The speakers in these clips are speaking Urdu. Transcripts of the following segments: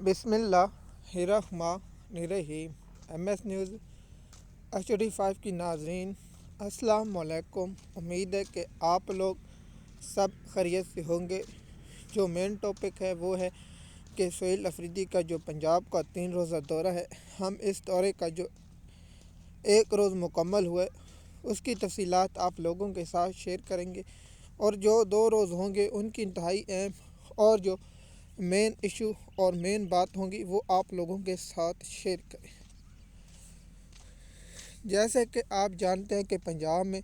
بسم اللہ الرحمن الرحیم۔ MS نیوز HD5 کی ناظرین السلام علیکم۔ امید ہے کہ آپ لوگ سب خیریت سے ہوں گے۔ جو مین ٹاپک ہے وہ ہے کہ سہیل افریدی کا جو پنجاب کا 3 روزہ دورہ ہے، ہم اس دورے کا جو 1 روز مکمل ہوئے اس کی تفصیلات آپ لوگوں کے ساتھ شیئر کریں گے، اور جو 2 روز ہوں گے ان کی انتہائی اہم اور جو مین ایشو اور مین بات ہوں گی وہ آپ لوگوں کے ساتھ شیئر کریں۔ جیسے کہ آپ جانتے ہیں کہ پنجاب میں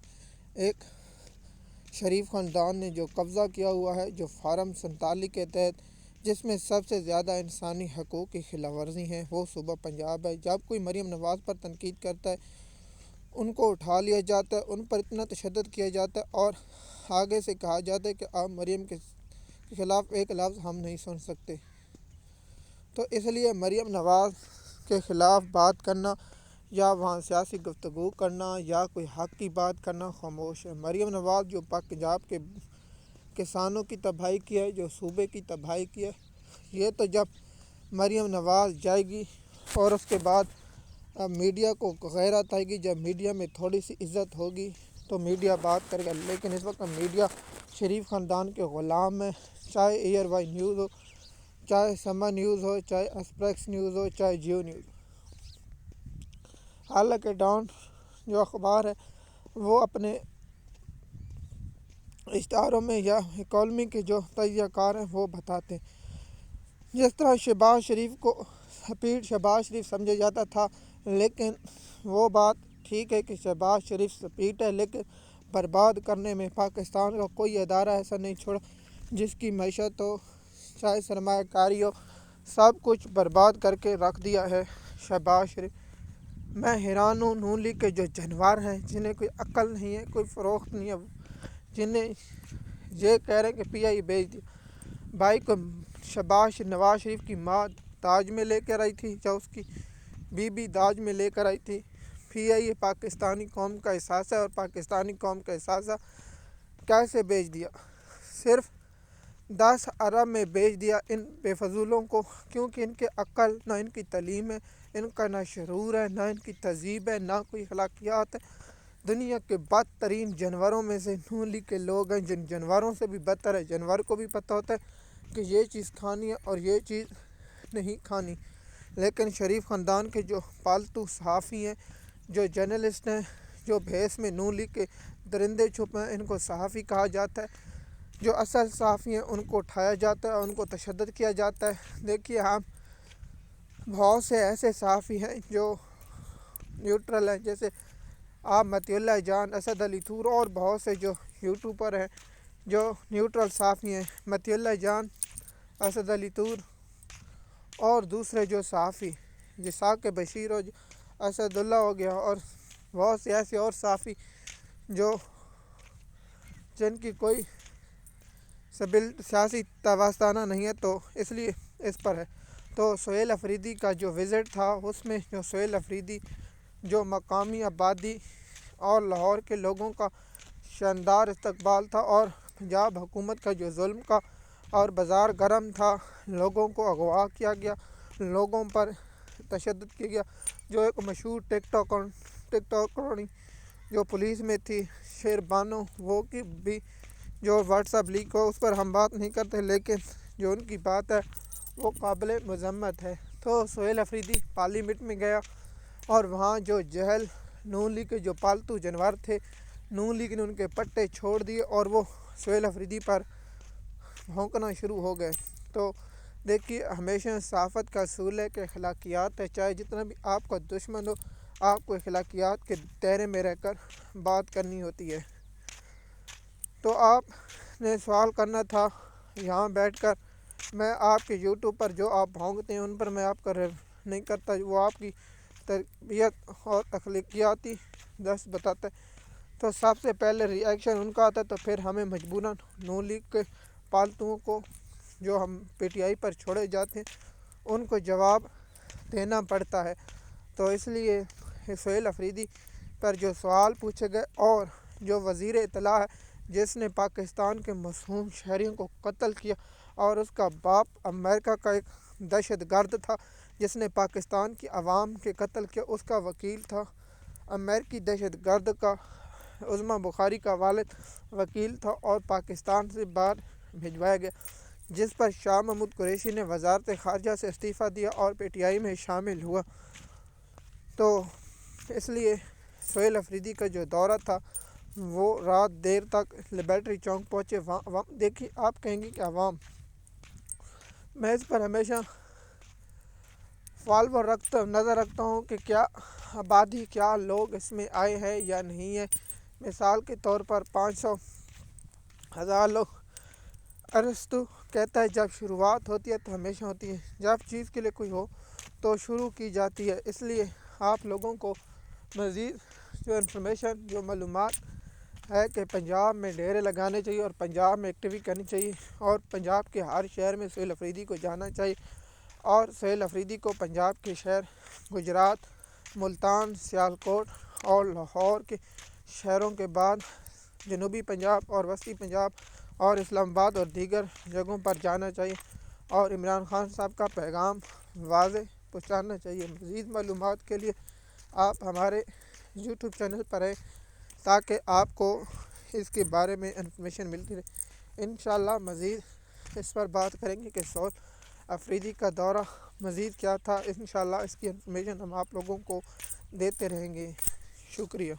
ایک شریف خاندان نے جو قبضہ کیا ہوا ہے، جو فارم 47 کے تحت، جس میں سب سے زیادہ انسانی حقوق کی خلاف ورزی ہیں، وہ صوبہ پنجاب ہے۔ جب کوئی مریم نواز پر تنقید کرتا ہے، ان کو اٹھا لیا جاتا ہے، ان پر اتنا تشدد کیا جاتا ہے اور آگے سے کہا جاتا ہے کہ آپ مریم کے خلاف ایک لفظ ہم نہیں سن سکتے۔ تو اس لیے مریم نواز کے خلاف بات کرنا یا وہاں سیاسی گفتگو کرنا یا کوئی حق کی بات کرنا خاموش ہے۔ مریم نواز جو پنجاب کے کسانوں کی تباہی کی ہے، جو صوبے کی تباہی کی ہے، یہ تو جب مریم نواز جائے گی اور اس کے بعد میڈیا کو غیرت آئے گی، جب میڈیا میں تھوڑی سی عزت ہوگی تو میڈیا بات کرے گا، لیکن اس وقت میڈیا شریف خاندان کے غلام ہے۔ چاہے ایئر وائی نیوز ہو، چاہے سما نیوز ہو، چاہے ایکسپریس نیوز ہو، چاہے جیو نیوز ہو۔ حالانکہ ڈان جو اخبار ہے وہ اپنے اشتہاروں میں یا اکانومی کے جو تجزیہ کار ہیں وہ بتاتے ہیں، جس طرح شہباز شریف کو سپیڈ شہباز شریف سمجھا جاتا تھا، لیکن وہ بات ٹھیک ہے کہ شہباز شریف سپیڈ ہے، لیکن برباد کرنے میں پاکستان کا کوئی ادارہ ایسا نہیں چھوڑا جس کی معیشت ہو، چاہے سرمایہ کاری ہو، سب کچھ برباد کر کے رکھ دیا ہے شہباز شریف۔ میں حیران ہوں نون لیگ کے جو جانور ہیں، جنہیں کوئی عقل نہیں ہے، کوئی فروخت نہیں ہے، جنہیں یہ کہہ رہے ہیں کہ PI بیچ دی۔ بھائی کو نواز شریف کی ماں داج میں لے کر آئی تھی، یا اس کی بیوی داج میں لے کر آئی تھی۔ PI پاکستانی قوم کا احساس ہے، اور پاکستانی قوم کا احساس کیسے بیچ دیا؟ صرف 10 ارب میں بیچ دیا ان بے فضولوں کو، کیونکہ ان کے عقل نہ ان کی تعلیم ہے، ان کا نہ شعور ہے، نہ ان کی تہذیب ہے، نہ کوئی اخلاقیات ہے۔ دنیا کے بدترین جانوروں میں سے نون لیگ کے لوگ ہیں، جن جانوروں سے بھی بدتر ہے۔ جانور کو بھی پتہ ہوتا ہے کہ یہ چیز کھانی ہے اور یہ چیز نہیں کھانی، لیکن شریف خاندان کے جو پالتو صحافی ہیں، جو جرنلسٹ ہیں، جو بھیس میں نون لیگ کے درندے چھپے ہیں، ان کو صحافی کہا جاتا ہے۔ جو اصل صحافی ہیں ان کو اٹھایا جاتا ہے، ان کو تشدد کیا جاتا ہے۔ دیکھیے، ہم بہت سے ایسے صحافی ہیں جو نیوٹرل ہیں، جیسے آپ متی اللہ جان، اسد علی تور، اور بہت سے جو یوٹیوبر ہیں جو نیوٹرل صحافی ہیں، متی اللہ جان، اسد علی تور اور دوسرے جو صحافی جساک بشیر ہو، اسد اللہ ہو گیا، اور بہت سے ایسے اور صحافی جن کی کوئی سیاسی وابستہ نہیں ہے، تو اس لیے اس پر ہے۔ تو سہیل افریدی کا جو وزٹ تھا، اس میں جو سہیل افریدی جو مقامی آبادی اور لاہور کے لوگوں کا شاندار استقبال تھا، اور پنجاب حکومت کا جو ظلم کا اور بازار گرم تھا، لوگوں کو اغوا کیا گیا، لوگوں پر تشدد کیا گیا۔ جو ایک مشہور ٹک ٹاکرنی جو پولیس میں تھی، شیر بانو، وہ کی بھی جو واٹس ایپ لیک ہو، اس پر ہم بات نہیں کرتے، لیکن جو ان کی بات ہے وہ قابل مذمت ہے۔ تو سہیل افریدی پارلیمنٹ میں گیا، اور وہاں جو جہل نون لیگ کے جو پالتو جانور تھے، نون لیگ نے ان کے پٹے چھوڑ دیے اور وہ سہیل افریدی پر بھونکنا شروع ہو گئے۔ تو دیکھیے، ہمیشہ صحافت کا اصول ہے کہ اخلاقیات ہے، چاہے جتنا بھی آپ کا دشمن ہو، آپ کو اخلاقیات کے دائرے میں رہ کر بات کرنی ہوتی ہے۔ تو آپ نے سوال کرنا تھا یہاں بیٹھ کر، میں آپ کے یوٹیوب پر جو آپ بھونکتے ہیں ان پر میں آپ کا نہیں کرتا، وہ آپ کی تربیت اور اخلاقیاتی درس بتاتا ہے۔ تو سب سے پہلے ری ایکشن ان کا آتا ہے، تو پھر ہمیں مجبوراً نون لیگ کے پالتوؤں کو جو ہم PTI پر چھوڑے جاتے ہیں ان کو جواب دینا پڑتا ہے۔ تو اس لیے سہیل افریدی پر جو سوال پوچھے گئے، اور جو وزیر اطلاع ہے جس نے پاکستان کے معصوم شہریوں کو قتل کیا اور اس کا باپ امریکہ کا ایک دہشت گرد تھا جس نے پاکستان کی عوام کے قتل کیا، اس کا وکیل تھا۔ امریکی دہشت گرد کا عظمیٰ بخاری کا والد وکیل تھا اور پاکستان سے باہر بھجوایا گیا، جس پر شاہ محمود قریشی نے وزارت خارجہ سے استعفیٰ دیا اور پی ٹی آئی میں شامل ہوا۔ تو اس لیے سہیل افریدی کا جو دورہ تھا وہ رات دیر تک لبرٹی چوک پہنچے۔ دیکھیے، آپ کہیں گے کہ عوام، میں اس پر ہمیشہ نظر رکھتا ہوں کہ کیا آبادی، کیا لوگ اس میں آئے ہیں یا نہیں ہے۔ مثال کے طور پر 500,000 لوگ۔ ارسطو کہتا ہے جب شروعات ہوتی ہے تو ہمیشہ ہوتی ہے، جب چیز کے لیے کوئی ہو تو شروع کی جاتی ہے۔ اس لیے آپ لوگوں کو مزید جو انفارمیشن، جو معلومات ہے کہ پنجاب میں ڈیرے لگانے چاہیے اور پنجاب میں ایکٹیویٹی کرنی چاہیے، اور پنجاب کے ہر شہر میں سہیل افریدی کو جانا چاہیے، اور سہیل افریدی کو پنجاب کے شہر گجرات، ملتان، سیالکوٹ اور لاہور کے شہروں کے بعد جنوبی پنجاب اور وسطی پنجاب اور اسلام آباد اور دیگر جگہوں پر جانا چاہیے، اور عمران خان صاحب کا پیغام واضح پہنچانا چاہیے۔ مزید معلومات کے لیے آپ ہمارے یوٹیوب چینل پر ہیں تاکہ آپ کو اس کے بارے میں انفارمیشن ملتی رہے۔ انشاءاللہ مزید اس پر بات کریں گے کہ سہیل افریدی کا دورہ مزید کیا تھا۔ انشاءاللہ اس کی انفارمیشن ہم آپ لوگوں کو دیتے رہیں گے۔ شکریہ۔